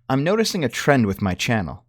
I'm noticing a trend with my channel.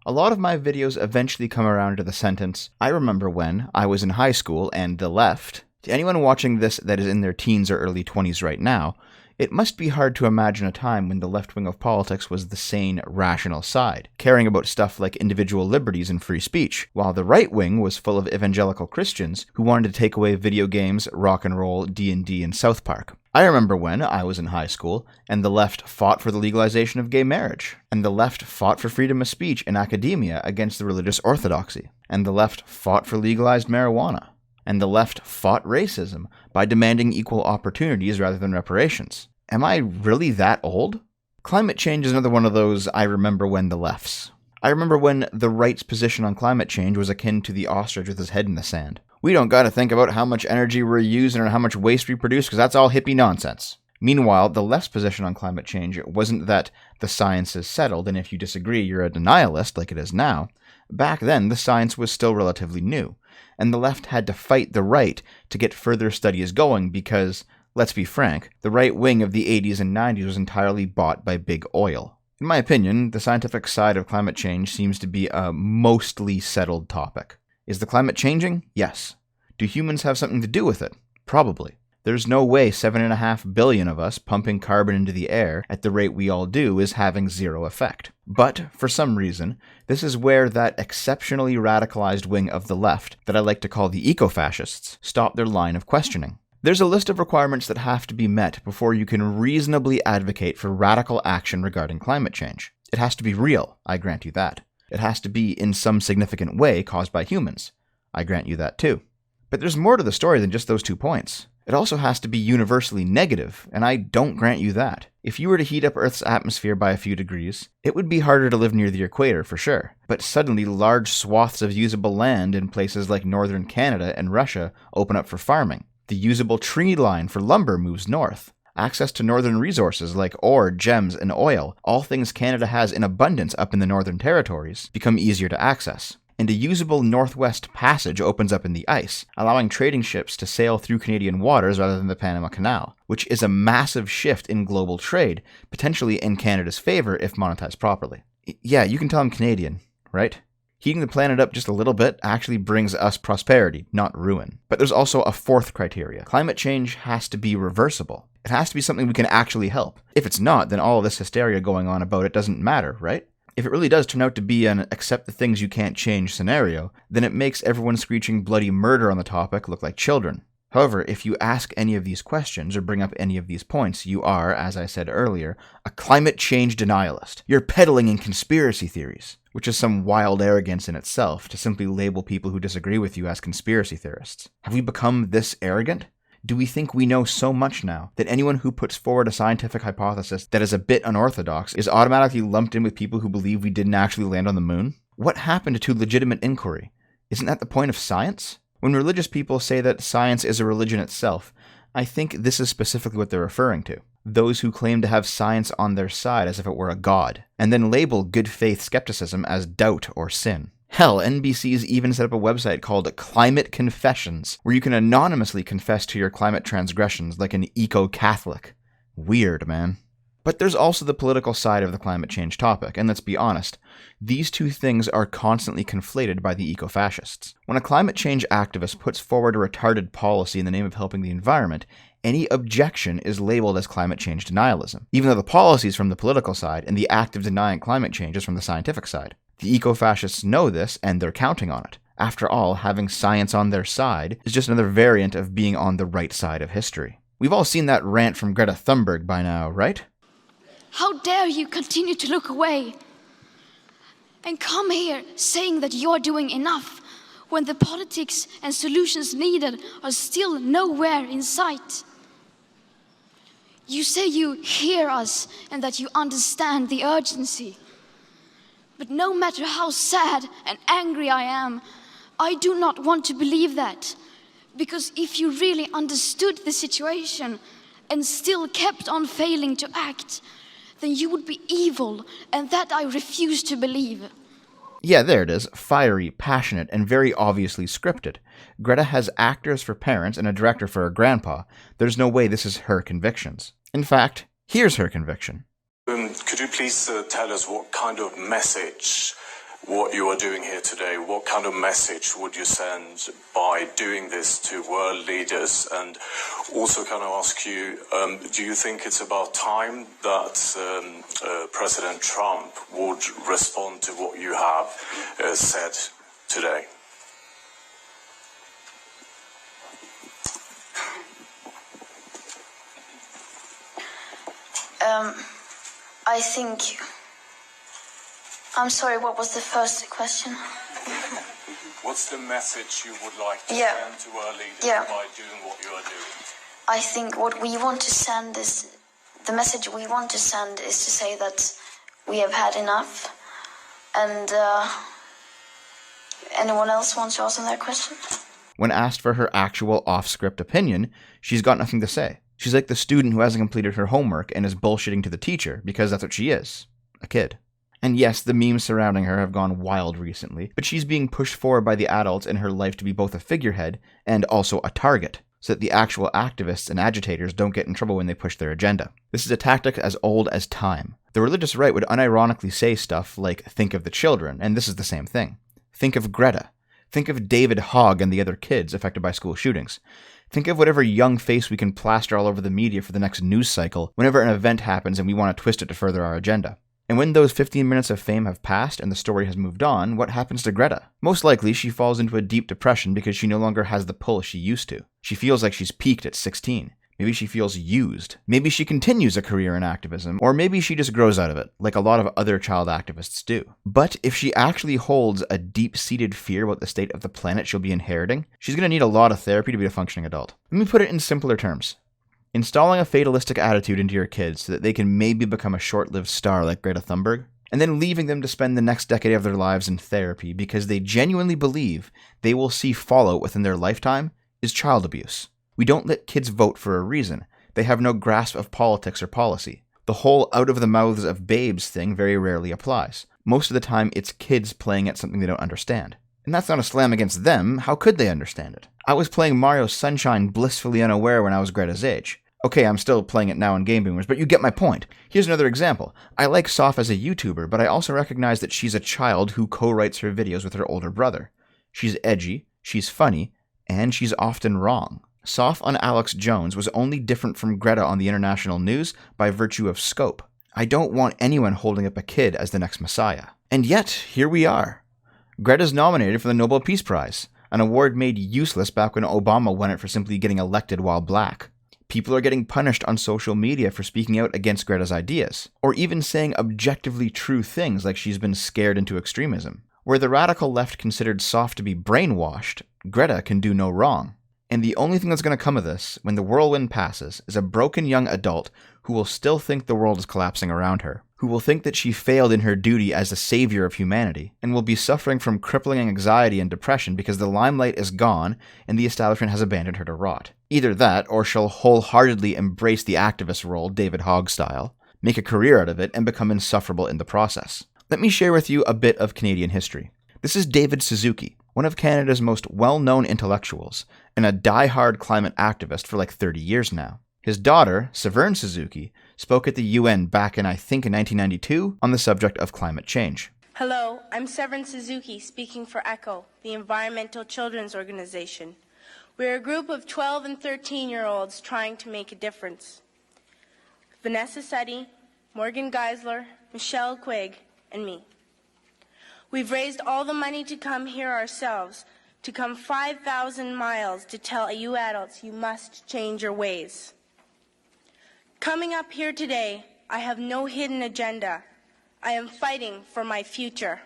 A lot of my videos eventually come around to the sentence, I remember when I was in high school and the left. To anyone watching this that is in their teens or early 20s right now, it must be hard to imagine a time when the left wing of politics was the sane, rational side, caring about stuff like individual liberties and free speech, while the right wing was full of evangelical Christians who wanted to take away video games, rock and roll, D&D, and South Park. I remember when I was in high school, and the left fought for the legalization of gay marriage, and the left fought for freedom of speech in academia against the religious orthodoxy, and the left fought for legalized marijuana, and the left fought racism by demanding equal opportunities rather than reparations. Am I really that old? Climate change is another one of those I remember when the lefts. I remember when the right's position on climate change was akin to the ostrich with his head in the sand. We don't gotta think about how much energy we're using or how much waste we produce because that's all hippie nonsense. Meanwhile, the left's position on climate change wasn't that the science is settled and if you disagree you're a denialist like it is now. Back then, the science was still relatively new, and the left had to fight the right to get further studies going because, let's be frank, the right wing of the 80s and 90s was entirely bought by big oil. In my opinion, the scientific side of climate change seems to be a mostly settled topic. Is the climate changing? Yes. Do humans have something to do with it? Probably. There's no way 7.5 billion of us pumping carbon into the air at the rate we all do is having zero effect. But, for some reason, this is where that exceptionally radicalized wing of the left, that I like to call the ecofascists, stop their line of questioning. There's a list of requirements that have to be met before you can reasonably advocate for radical action regarding climate change. It has to be real, I grant you that. It has to be in some significant way caused by humans. I grant you that too. But there's more to the story than just those 2 points. It also has to be universally negative, and I don't grant you that. If you were to heat up Earth's atmosphere by a few degrees, it would be harder to live near the equator for sure. But suddenly large swaths of usable land in places like northern Canada and Russia open up for farming. The usable tree line for lumber moves north. Access to northern resources like ore, gems, and oil, all things Canada has in abundance up in the Northern Territories, become easier to access. And a usable Northwest Passage opens up in the ice, allowing trading ships to sail through Canadian waters rather than the Panama Canal, which is a massive shift in global trade, potentially in Canada's favor if monetized properly. Yeah, you can tell I'm Canadian, right? Heating the planet up just a little bit actually brings us prosperity, not ruin. But there's also a fourth criteria. Climate change has to be reversible. It has to be something we can actually help. If it's not, then all of this hysteria going on about it doesn't matter, right? If it really does turn out to be an accept the things you can't change scenario, then it makes everyone screeching bloody murder on the topic look like children. However, if you ask any of these questions or bring up any of these points, you are, as I said earlier, a climate change denialist. You're peddling in conspiracy theories, which is some wild arrogance in itself to simply label people who disagree with you as conspiracy theorists. Have we become this arrogant? Do we think we know so much now that anyone who puts forward a scientific hypothesis that is a bit unorthodox is automatically lumped in with people who believe we didn't actually land on the moon? What happened to legitimate inquiry? Isn't that the point of science? When religious people say that science is a religion itself, I think this is specifically what they're referring to. Those who claim to have science on their side as if it were a god, and then label good faith skepticism as doubt or sin. Hell, NBC's even set up a website called Climate Confessions, where you can anonymously confess to your climate transgressions like an eco-Catholic. Weird, man. But there's also the political side of the climate change topic, and let's be honest, these two things are constantly conflated by the eco-fascists. When a climate change activist puts forward a retarded policy in the name of helping the environment, any objection is labeled as climate change denialism, even though the policy is from the political side and the act of denying climate change is from the scientific side. The eco-fascists know this, and they're counting on it. After all, having science on their side is just another variant of being on the right side of history. We've all seen that rant from Greta Thunberg by now, right? How dare you continue to look away and come here saying that you're doing enough when the politics and solutions needed are still nowhere in sight. You say you hear us and that you understand the urgency. But no matter how sad and angry I am, I do not want to believe that. Because if you really understood the situation and still kept on failing to act, then you would be evil, and that I refuse to believe. Yeah, there it is. Fiery, passionate, and very obviously scripted. Greta has actors for parents and a director for her grandpa. There's no way this is her convictions. In fact, here's her conviction. Could you please tell us what kind of message, what you are doing here today, what kind of message would you send by doing this to world leaders? And also can I ask you, do you think it's about time that President Trump would respond to what you have said today? I think... I'm sorry, what was the first question? What's the message you would like to send to our leaders by doing what you are doing? I think what we want to send is... The message we want to send is to say that we have had enough. And anyone else wants to answer that question? When asked for her actual off-script opinion, she's got nothing to say. She's like the student who hasn't completed her homework and is bullshitting to the teacher, because that's what she is. A kid. And yes, the memes surrounding her have gone wild recently, but she's being pushed forward by the adults in her life to be both a figurehead and also a target, so that the actual activists and agitators don't get in trouble when they push their agenda. This is a tactic as old as time. The religious right would unironically say stuff like, think of the children, and this is the same thing. Think of Greta. Think of David Hogg and the other kids affected by school shootings. Think of whatever young face we can plaster all over the media for the next news cycle whenever an event happens and we want to twist it to further our agenda. And when those 15 minutes of fame have passed and the story has moved on, what happens to Greta? Most likely, she falls into a deep depression because she no longer has the pull she used to. She feels like she's peaked at 16. Maybe she feels used. Maybe she continues a career in activism, or maybe she just grows out of it, like a lot of other child activists do. But if she actually holds a deep-seated fear about the state of the planet she'll be inheriting, she's going to need a lot of therapy to be a functioning adult. Let me put it in simpler terms. Installing a fatalistic attitude into your kids so that they can maybe become a short-lived star like Greta Thunberg, and then leaving them to spend the next decade of their lives in therapy because they genuinely believe they will see fallout within their lifetime, is child abuse. We don't let kids vote for a reason. They have no grasp of politics or policy. The whole out of the mouths of babes thing very rarely applies. Most of the time, it's kids playing at something they don't understand. And that's not a slam against them. How could they understand it? I was playing Mario Sunshine blissfully unaware when I was Greta's age. Okay, I'm still playing it now in Game Boomers, but you get my point. Here's another example. I like Soph as a YouTuber, but I also recognize that she's a child who co-writes her videos with her older brother. She's edgy, she's funny, and she's often wrong. Soph on Alex Jones was only different from Greta on the international news by virtue of scope. I don't want anyone holding up a kid as the next messiah. And yet, here we are. Greta's nominated for the Nobel Peace Prize, an award made useless back when Obama won it for simply getting elected while black. People are getting punished on social media for speaking out against Greta's ideas, or even saying objectively true things like she's been scared into extremism. Where the radical left considered Soph to be brainwashed, Greta can do no wrong. And the only thing that's going to come of this, when the whirlwind passes, is a broken young adult who will still think the world is collapsing around her, who will think that she failed in her duty as the savior of humanity, and will be suffering from crippling anxiety and depression because the limelight is gone and the establishment has abandoned her to rot. Either that, or she'll wholeheartedly embrace the activist role, David Hogg style, make a career out of it, and become insufferable in the process. Let me share with you a bit of Canadian history. This is David Suzuki, one of Canada's most well-known intellectuals, and a die-hard climate activist for like 30 years now. His daughter, Severn Suzuki, spoke at the UN back in 1992 on the subject of climate change. Hello, I'm Severn Suzuki speaking for ECHO, the Environmental Children's Organization. We're a group of 12 and 13-year-olds trying to make a difference. Vanessa Seti, Morgan Geisler, Michelle Quigg, and me. We've raised all the money to come here ourselves, to come 5,000 miles to tell you adults you must change your ways. Coming up here today, I have no hidden agenda. I am fighting for my future.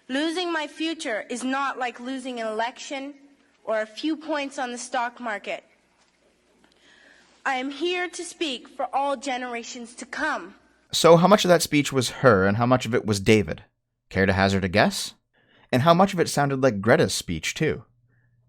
Losing my future is not like losing an election or a few points on the stock market. I am here to speak for all generations to come. So how much of that speech was her and how much of it was David? Care to hazard a guess? And how much of it sounded like Greta's speech, too?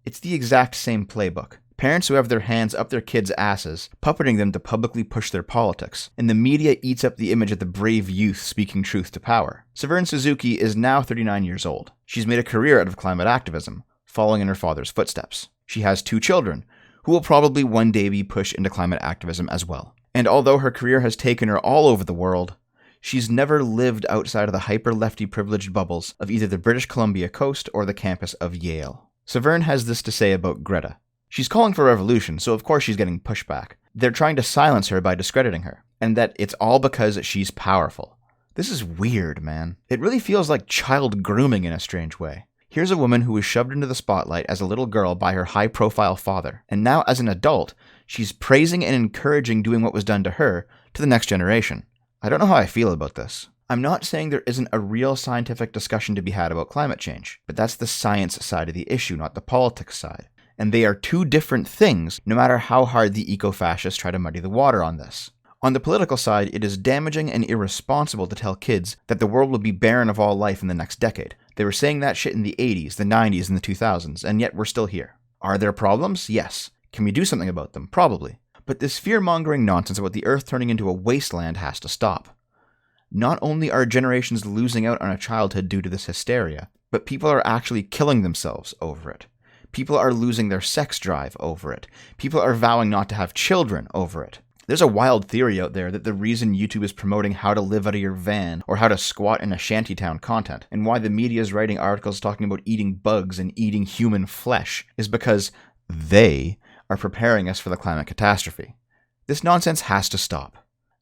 It's the exact same playbook. Parents who have their hands up their kids' asses, puppeting them to publicly push their politics, and the media eats up the image of the brave youth speaking truth to power. Severn Suzuki is now 39 years old. She's made a career out of climate activism, following in her father's footsteps. She has 2 children, who will probably one day be pushed into climate activism as well. And although her career has taken her all over the world, she's never lived outside of the hyper-lefty privileged bubbles of either the British Columbia coast or the campus of Yale. Severn has this to say about Greta. She's calling for revolution, so of course she's getting pushback. They're trying to silence her by discrediting her, and that it's all because she's powerful. This is weird, man. It really feels like child grooming in a strange way. Here's a woman who was shoved into the spotlight as a little girl by her high-profile father, and now as an adult, she's praising and encouraging doing what was done to her to the next generation. I don't know how I feel about this. I'm not saying there isn't a real scientific discussion to be had about climate change, but that's the science side of the issue, not the politics side. And they are two different things, no matter how hard the eco-fascists try to muddy the water on this. On the political side, it is damaging and irresponsible to tell kids that the world will be barren of all life in the next decade. They were saying that shit in the 80s, the 90s, and the 2000s, and yet we're still here. Are there problems? Yes. Can we do something about them? Probably. But this fear-mongering nonsense about the Earth turning into a wasteland has to stop. Not only are generations losing out on a childhood due to this hysteria, but people are actually killing themselves over it. People are losing their sex drive over it. People are vowing not to have children over it. There's a wild theory out there that the reason YouTube is promoting how to live out of your van or how to squat in a shantytown content, and why the media is writing articles talking about eating bugs and eating human flesh, is because they are preparing us for the climate catastrophe. This nonsense has to stop.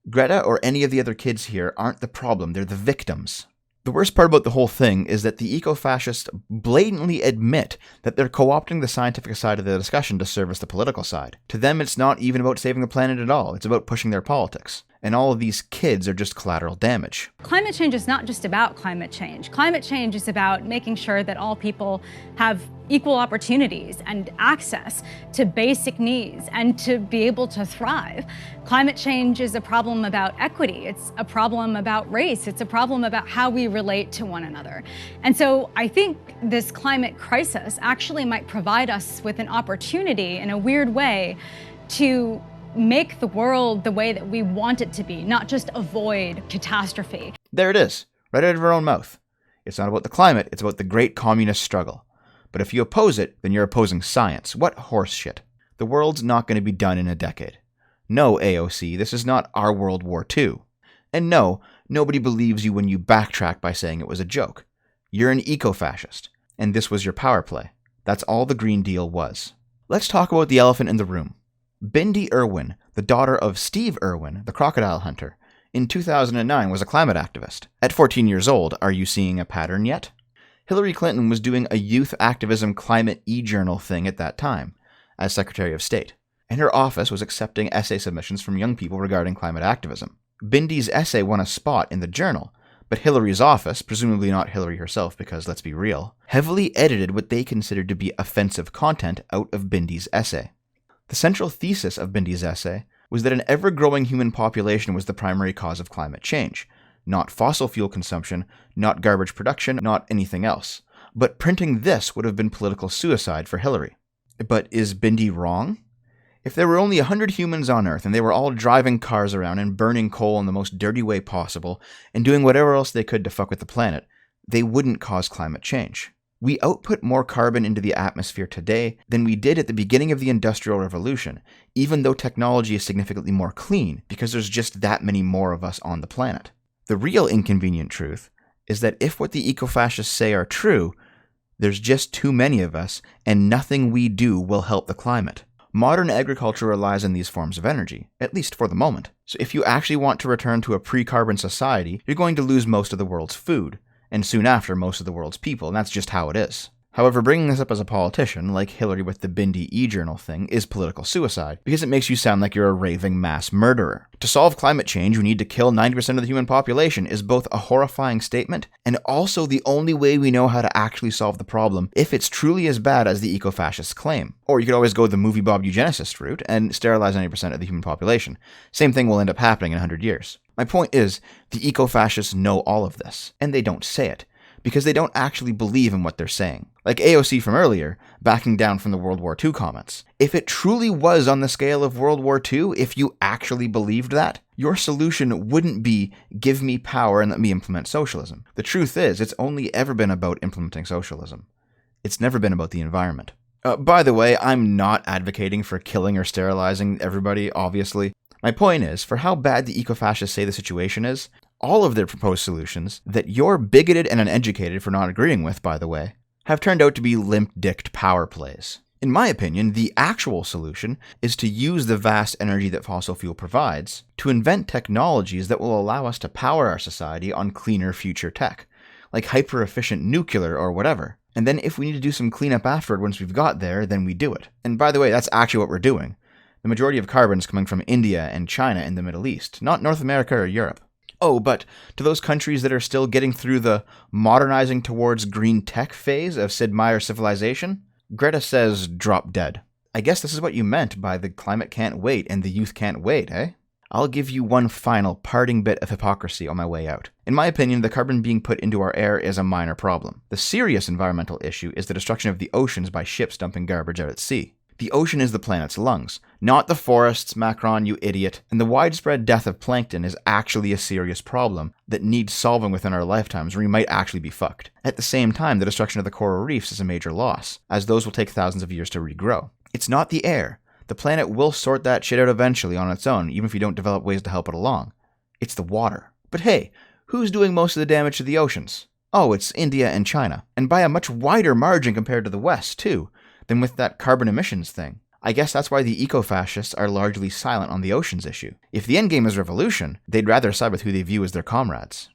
Greta or any of the other kids here aren't the problem, they're the victims. The worst part about the whole thing is that the eco-fascists blatantly admit that they're co-opting the scientific side of the discussion to service the political side. To them, it's not even about saving the planet at all, it's about pushing their politics. And all of these kids are just collateral damage. Climate change is not just about climate change. Climate change is about making sure that all people have equal opportunities and access to basic needs and to be able to thrive. Climate change is a problem about equity. It's a problem about race. It's a problem about how we relate to one another. And so I think this climate crisis actually might provide us with an opportunity in a weird way to make the world the way that we want it to be, not just avoid catastrophe. There it is, right out of her own mouth. It's not about the climate, it's about the great communist struggle. But if you oppose it, then you're opposing science. What horse shit. The world's not going to be done in a decade. No, AOC, this is not our World War II. And no, nobody believes you when you backtrack by saying it was a joke. You're an eco-fascist, and this was your power play. That's all the Green Deal was. Let's talk about the elephant in the room. Bindi Irwin, the daughter of Steve Irwin, the crocodile hunter, in 2009 was a climate activist. At 14 years old, are you seeing a pattern yet? Hillary Clinton was doing a youth activism climate e-journal thing at that time, as Secretary of State, and her office was accepting essay submissions from young people regarding climate activism. Bindi's essay won a spot in the journal, but Hillary's office, presumably not Hillary herself because let's be real, heavily edited what they considered to be offensive content out of Bindi's essay. The central thesis of Bindi's essay was that an ever-growing human population was the primary cause of climate change, not fossil fuel consumption, not garbage production, not anything else. But printing this would have been political suicide for Hillary. But is Bindi wrong? If there were only 100 humans on Earth and they were all driving cars around and burning coal in the most dirty way possible and doing whatever else they could to fuck with the planet, they wouldn't cause climate change. We output more carbon into the atmosphere today than we did at the beginning of the Industrial Revolution, even though technology is significantly more clean because there's just that many more of us on the planet. The real inconvenient truth is that if what the eco-fascists say are true, there's just too many of us and nothing we do will help the climate. Modern agriculture relies on these forms of energy, at least for the moment. So if you actually want to return to a pre-carbon society, you're going to lose most of the world's food, and soon after most of the world's people, and that's just how it is. However, bringing this up as a politician, like Hillary with the Bindi e-journal thing, is political suicide, because it makes you sound like you're a raving mass murderer. To solve climate change, we need to kill 90% of the human population is both a horrifying statement, and also the only way we know how to actually solve the problem, if it's truly as bad as the eco-fascists claim. Or you could always go the movie Bob eugenicist route, and sterilize 90% of the human population. Same thing will end up happening in 100 years. My point is, the eco-fascists know all of this, and they don't say it, because they don't actually believe in what they're saying. Like AOC from earlier, backing down from the World War II comments. If it truly was on the scale of World War II, if you actually believed that, your solution wouldn't be, give me power and let me implement socialism. The truth is, it's only ever been about implementing socialism. It's never been about the environment. By the way, I'm not advocating for killing or sterilizing everybody, obviously. My point is, for how bad the ecofascists say the situation is, all of their proposed solutions, that you're bigoted and uneducated for not agreeing with, by the way, have turned out to be limp-dicked power plays. In my opinion, the actual solution is to use the vast energy that fossil fuel provides to invent technologies that will allow us to power our society on cleaner future tech, like hyper-efficient nuclear or whatever. And then if we need to do some cleanup afterward once we've got there, then we do it. And by the way, that's actually what we're doing. The majority of carbon is coming from India and China in the Middle East, not North America or Europe. Oh, but to those countries that are still getting through the modernizing towards green tech phase of Sid Meier's civilization, Greta says drop dead. I guess this is what you meant by the climate can't wait and the youth can't wait, eh? I'll give you one final parting bit of hypocrisy on my way out. In my opinion, the carbon being put into our air is a minor problem. The serious environmental issue is the destruction of the oceans by ships dumping garbage out at sea. The ocean is the planet's lungs, not the forests, Macron, you idiot. And the widespread death of plankton is actually a serious problem that needs solving within our lifetimes, or we might actually be fucked. At the same time, the destruction of the coral reefs is a major loss, as those will take thousands of years to regrow. It's not the air. The planet will sort that shit out eventually on its own, even if we don't develop ways to help it along. It's the water. But hey, who's doing most of the damage to the oceans? Oh, it's India and China. And by a much wider margin compared to the West, too, than with that carbon emissions thing. I guess that's why the ecofascists are largely silent on the oceans issue. If the endgame is revolution, they'd rather side with who they view as their comrades.